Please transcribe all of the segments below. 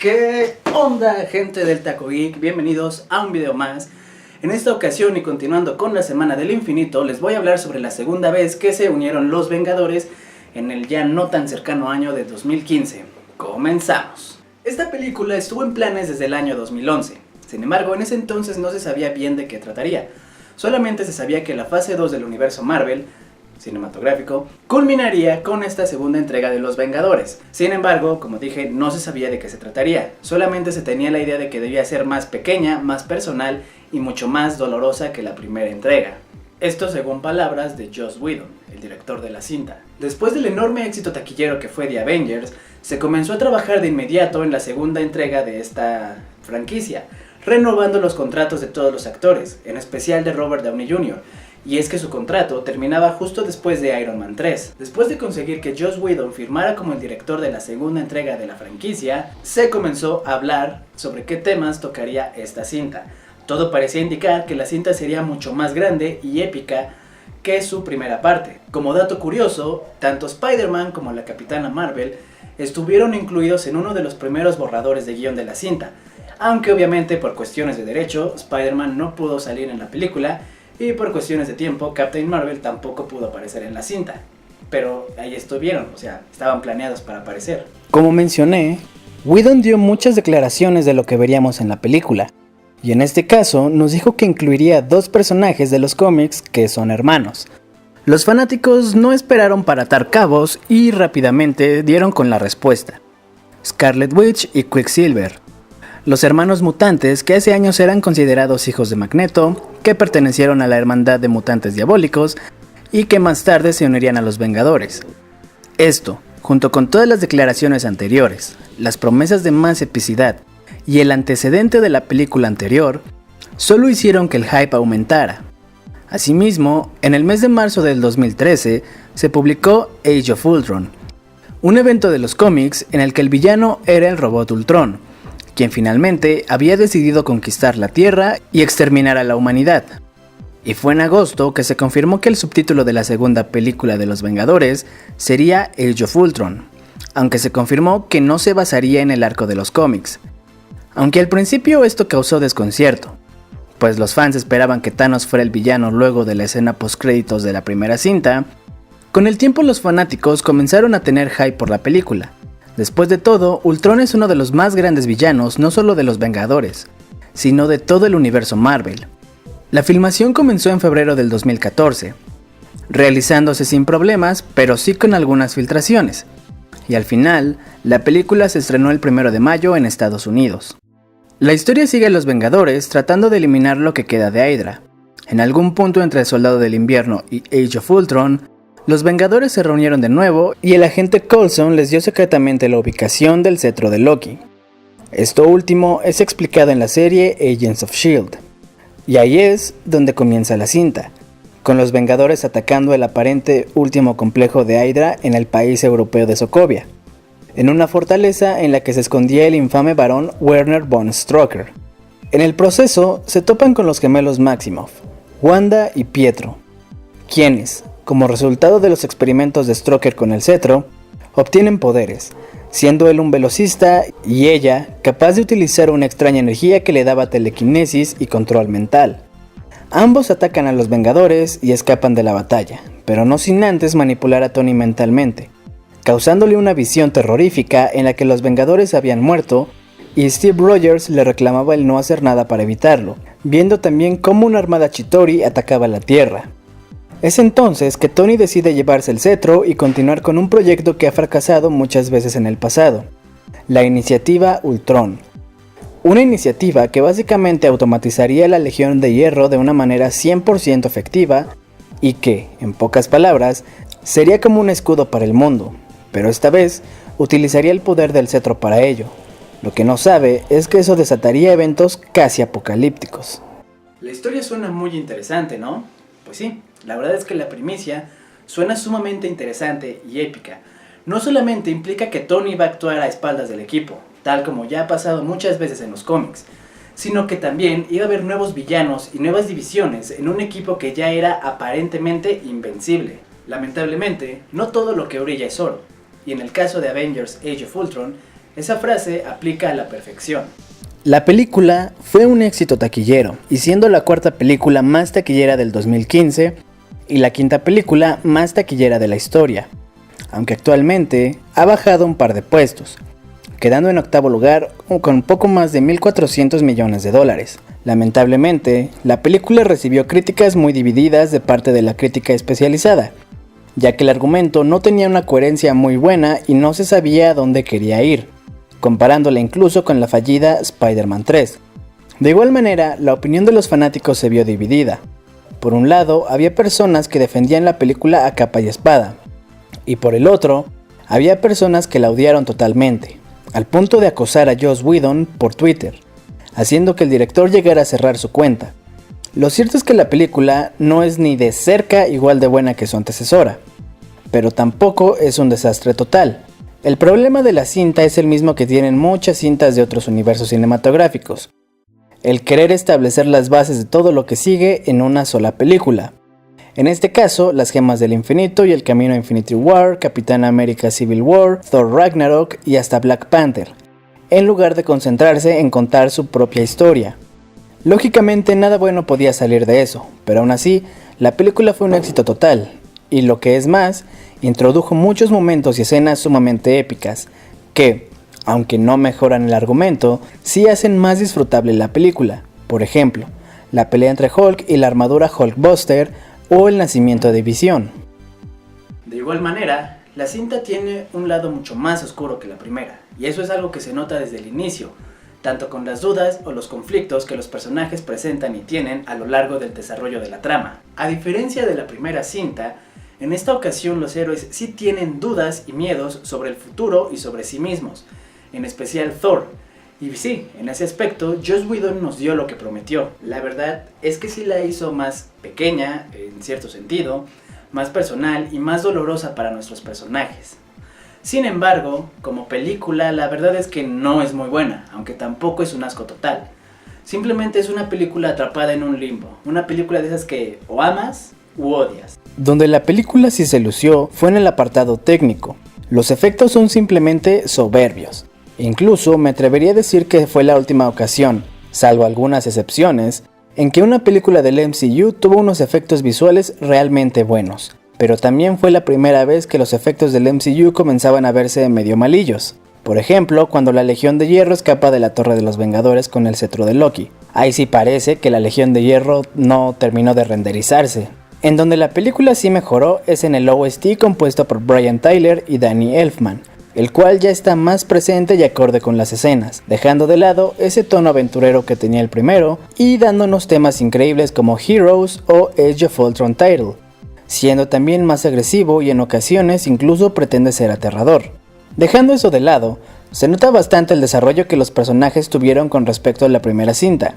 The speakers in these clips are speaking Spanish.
¿Qué onda, gente del Taco Geek? Bienvenidos a un video más. En esta ocasión y continuando con la Semana del Infinito, les voy a hablar sobre la segunda vez que se unieron los Vengadores en el ya no tan cercano año de 2015. Comenzamos. Esta película estuvo en planes desde el año 2011. Sin embargo, en ese entonces no se sabía bien de qué trataría. Solamente se sabía que la fase 2 del universo Marvel cinematográfico culminaría con esta segunda entrega de Los Vengadores. Sin embargo, como dije, no se sabía de qué se trataría. Solamente se tenía la idea de que debía ser más pequeña, más personal y mucho más dolorosa que la primera entrega. Esto según palabras de Joss Whedon, el director de la cinta. Después del enorme éxito taquillero que fue The Avengers, se comenzó a trabajar de inmediato en la segunda entrega de esta franquicia, renovando los contratos de todos los actores, en especial de Robert Downey Jr., y es que su contrato terminaba justo después de Iron Man 3. Después de conseguir que Joss Whedon firmara como el director de la segunda entrega de la franquicia, se comenzó a hablar sobre qué temas tocaría esta cinta. Todo parecía indicar que la cinta sería mucho más grande y épica que su primera parte. Como dato curioso, tanto Spider-Man como la Capitana Marvel estuvieron incluidos en uno de los primeros borradores de guión de la cinta, aunque obviamente por cuestiones de derecho, Spider-Man no pudo salir en la película, y por cuestiones de tiempo, Captain Marvel tampoco pudo aparecer en la cinta. Pero ahí estuvieron, o sea, estaban planeados para aparecer. Como mencioné, Whedon dio muchas declaraciones de lo que veríamos en la película. Y en este caso, nos dijo que incluiría dos personajes de los cómics que son hermanos. Los fanáticos no esperaron para atar cabos y rápidamente dieron con la respuesta. Scarlet Witch y Quicksilver. Los hermanos mutantes que hace años eran considerados hijos de Magneto, que pertenecieron a la Hermandad de Mutantes Diabólicos y que más tarde se unirían a los Vengadores. Esto, junto con todas las declaraciones anteriores, las promesas de más epicidad y el antecedente de la película anterior, solo hicieron que el hype aumentara. Asimismo, en el mes de marzo del 2013 se publicó Age of Ultron, un evento de los cómics en el que el villano era el robot Ultron, quien finalmente había decidido conquistar la Tierra y exterminar a la humanidad. Y fue en agosto que se confirmó que el subtítulo de la segunda película de los Vengadores sería Age of Ultron, aunque se confirmó que no se basaría en el arco de los cómics. Aunque al principio esto causó desconcierto, pues los fans esperaban que Thanos fuera el villano luego de la escena postcréditos de la primera cinta, con el tiempo los fanáticos comenzaron a tener hype por la película. Después de todo, Ultron es uno de los más grandes villanos no solo de los Vengadores, sino de todo el universo Marvel. La filmación comenzó en febrero del 2014, realizándose sin problemas, pero sí con algunas filtraciones, y al final, la película se estrenó el 1 de mayo en Estados Unidos. La historia sigue a los Vengadores tratando de eliminar lo que queda de Hydra. En algún punto entre el Soldado del Invierno y Age of Ultron, los Vengadores se reunieron de nuevo y el agente Coulson les dio secretamente la ubicación del cetro de Loki. Esto último es explicado en la serie Agents of S.H.I.E.L.D. Y ahí es donde comienza la cinta, con los Vengadores atacando el aparente último complejo de Hydra en el país europeo de Sokovia, en una fortaleza en la que se escondía el infame barón Werner von Strucker. En el proceso se topan con los gemelos Maximoff, Wanda y Pietro, quienes, como resultado de los experimentos de Strucker con el cetro, obtienen poderes, siendo él un velocista y ella capaz de utilizar una extraña energía que le daba telequinesis y control mental. Ambos atacan a los Vengadores y escapan de la batalla, pero no sin antes manipular a Tony mentalmente, causándole una visión terrorífica en la que los Vengadores habían muerto y Steve Rogers le reclamaba el no hacer nada para evitarlo, viendo también cómo una armada Chitauri atacaba la Tierra. Es entonces que Tony decide llevarse el cetro y continuar con un proyecto que ha fracasado muchas veces en el pasado, la iniciativa Ultron. Una iniciativa que básicamente automatizaría la Legión de Hierro de una manera 100% efectiva y que, en pocas palabras, sería como un escudo para el mundo, pero esta vez utilizaría el poder del cetro para ello. Lo que no sabe es que eso desataría eventos casi apocalípticos. La historia suena muy interesante, ¿no? Pues sí. La verdad es que la primicia suena sumamente interesante y épica. No solamente implica que Tony va a actuar a espaldas del equipo, tal como ya ha pasado muchas veces en los cómics, sino que también iba a haber nuevos villanos y nuevas divisiones en un equipo que ya era aparentemente invencible. Lamentablemente, no todo lo que brilla es oro, y en el caso de Avengers Age of Ultron, Esa frase aplica a la perfección. La película fue un éxito taquillero, y siendo la cuarta película más taquillera del 2015 y la quinta película más taquillera de la historia, aunque actualmente ha bajado un par de puestos, quedando en octavo lugar con poco más de 1.400 millones de dólares. Lamentablemente, la película recibió críticas muy divididas de parte de la crítica especializada, ya que el argumento no tenía una coherencia muy buena y no se sabía a dónde quería ir, comparándola incluso con la fallida Spider-Man 3. De igual manera, la opinión de los fanáticos se vio dividida. Por un lado, había personas que defendían la película a capa y espada, y por el otro, había personas que la odiaron totalmente, al punto de acosar a Joss Whedon por Twitter, haciendo que el director llegara a cerrar su cuenta. Lo cierto es que la película no es ni de cerca igual de buena que su antecesora, pero tampoco es un desastre total. El problema de la cinta es el mismo que tienen muchas cintas de otros universos cinematográficos: el querer establecer las bases de todo lo que sigue en una sola película. En este caso, las Gemas del Infinito y El Camino a Infinity War, Capitán América Civil War, Thor Ragnarok y hasta Black Panther, en lugar de concentrarse en contar su propia historia. Lógicamente nada bueno podía salir de eso, pero aún así, la película fue un éxito total, y lo que es más, introdujo muchos momentos y escenas sumamente épicas, que, aunque no mejoran el argumento, sí hacen más disfrutable la película. Por ejemplo, la pelea entre Hulk y la armadura Hulkbuster, o el nacimiento de Visión. De igual manera, la cinta tiene un lado mucho más oscuro que la primera, y eso es algo que se nota desde el inicio, tanto con las dudas o los conflictos que los personajes presentan y tienen a lo largo del desarrollo de la trama. A diferencia de la primera cinta, en esta ocasión los héroes sí tienen dudas y miedos sobre el futuro y sobre sí mismos, en especial Thor. Y sí, en ese aspecto, Joss Whedon nos dio lo que prometió. La verdad es que sí la hizo más pequeña, en cierto sentido, más personal y más dolorosa para nuestros personajes. Sin embargo, como película, la verdad es que no es muy buena, aunque tampoco es un asco total. Simplemente es una película atrapada en un limbo, una película de esas que o amas u odias. Donde la película sí se lució fue en el apartado técnico. Los efectos son simplemente soberbios. Incluso me atrevería a decir que fue la última ocasión, salvo algunas excepciones, en que una película del MCU tuvo unos efectos visuales realmente buenos. Pero también fue la primera vez que los efectos del MCU comenzaban a verse medio malillos. Por ejemplo, cuando la Legión de Hierro escapa de la Torre de los Vengadores con el cetro de Loki. Ahí sí parece que la Legión de Hierro no terminó de renderizarse. En donde la película sí mejoró es en el OST compuesto por Brian Tyler y Danny Elfman, el cual ya está más presente y acorde con las escenas, dejando de lado ese tono aventurero que tenía el primero y dándonos temas increíbles como Heroes o Age of Ultron Title, siendo también más agresivo y en ocasiones incluso pretende ser aterrador. Dejando eso de lado, se nota bastante el desarrollo que los personajes tuvieron con respecto a la primera cinta,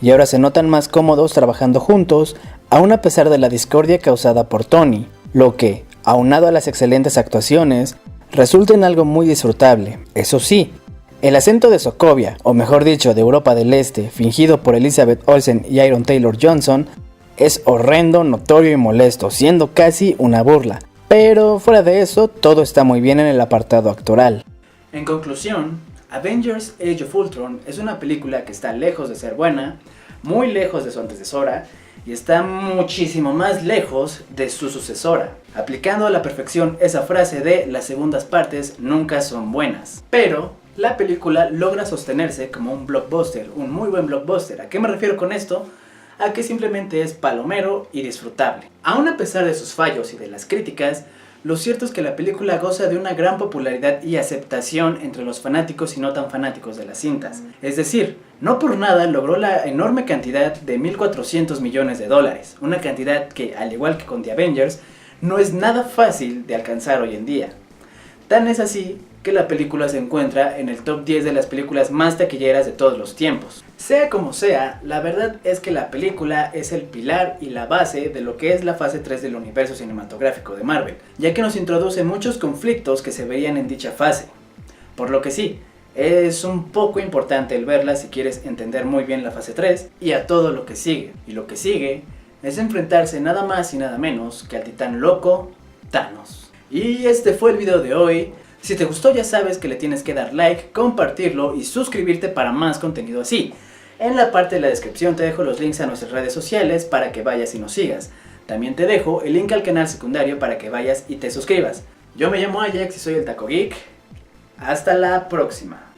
y ahora se notan más cómodos trabajando juntos, aun a pesar de la discordia causada por Tony, lo que, aunado a las excelentes actuaciones, resulta en algo muy disfrutable. Eso sí, el acento de Sokovia, o mejor dicho de Europa del Este, fingido por Elizabeth Olsen y Aaron Taylor Johnson, es horrendo, notorio y molesto, siendo casi una burla. Pero fuera de eso, todo está muy bien en el apartado actoral. En conclusión, Avengers Age of Ultron es una película que está lejos de ser buena, muy lejos de su antecesora, y está muchísimo más lejos de su sucesora, aplicando a la perfección esa frase de las segundas partes nunca son buenas. Pero la película logra sostenerse como un blockbuster, un muy buen blockbuster. ¿A qué me refiero con esto? A que simplemente es palomero y disfrutable. Aún a pesar de sus fallos y de las críticas, lo cierto es que la película goza de una gran popularidad y aceptación entre los fanáticos y no tan fanáticos de las cintas. Es decir, no por nada logró la enorme cantidad de 1.400 millones de dólares, una cantidad que, al igual que con The Avengers, no es nada fácil de alcanzar hoy en día. Tan es así que la película se encuentra en el top 10 de las películas más taquilleras de todos los tiempos. Sea como sea, la verdad es que la película es el pilar y la base de lo que es la fase 3 del universo cinematográfico de Marvel, ya que nos introduce muchos conflictos que se verían en dicha fase. Por lo que sí, es un poco importante el verla si quieres entender muy bien la fase 3 y a todo lo que sigue. Y lo que sigue es enfrentarse nada más y nada menos que al titán loco, Thanos. Y este fue el video de hoy. Si te gustó ya sabes que le tienes que dar like, compartirlo y suscribirte para más contenido así. En la parte de la descripción te dejo los links a nuestras redes sociales para que vayas y nos sigas. También te dejo el link al canal secundario para que vayas y te suscribas. Yo me llamo Ajax y soy el Taco Geek. Hasta la próxima.